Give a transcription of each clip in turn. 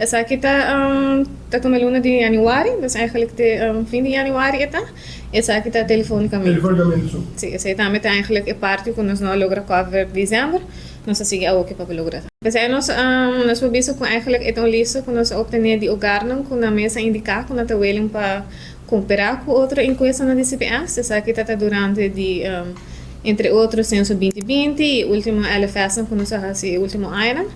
Essa aqui tá tomando luna de januari, dus eigenlijk de fim de januari está. Essa aqui tá telefonicamente. Telefonicamente só. Sim, essa aí também tá eigenlijk é parte que nós não logra cover dezembro, nós seguimos a outra para lograr. Mas aí nós vamos com eigenlijk é um lista que nós obter de lugar não com na mesa indicar com na willing para comparar com outra enquesta na DCPS. Essa aqui tá durante de entre outros censo 2020 e último LFS que nós fazemos o último ano.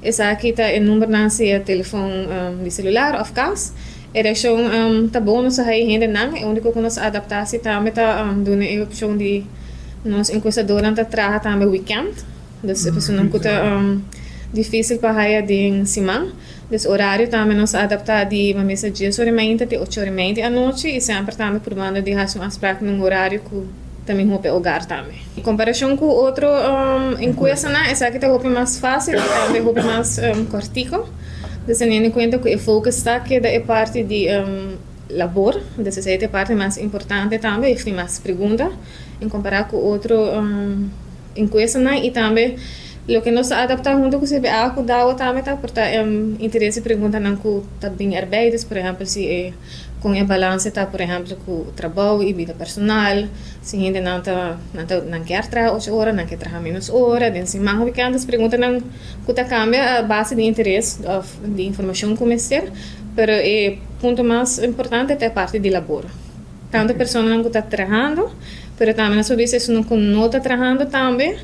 Essa aqui tá o número na seu telefone de celular of casa. Era tá bom nós aí ainda não, é único que nós adaptar se também tá dando a opção de nós enquestadora tá trabalhar também weekend. Dus a pessoa não tá difícil para aí de cima. Dus horário também nós adaptar de uma mesa de 10h30 até 8h30 à noite e sempre também por banda de ração aspecto num horário que também roupa lugar também. Em comparação com outro enquesta, essa aqui tá roupa mais fácil, também roupa mais cortico. Dus tendo em conta que o foco está aqui da parte de labor, dus essa é a parte mais importante também, e mais pergunta, em comparar com outro enquesta, e também o que nós adaptamos junto com o CBA, com o DAO também tá, porque interesse pergunta não com também arbeides, por exemplo, se com a balança tá, por exemplo, com o trabalho e vida personal, se ainda não quer trabalhar 8 horas, não quer trabalhar menos horas, então se mais weekendas pergunta não que tá cambia a base de interesse de informação comercial, pero o ponto mais importante é a parte de labor. Tanto a pessoa não está trabalhando, pero também nós sabemos se não está trabalhando também.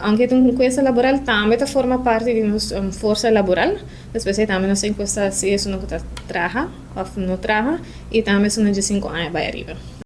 Aunque tem encuesta laboral também forma parte de nossa força laboral, depois também nossa encuesta se isso não trabalha ou não trabalha e também são de 5 anos para arriba.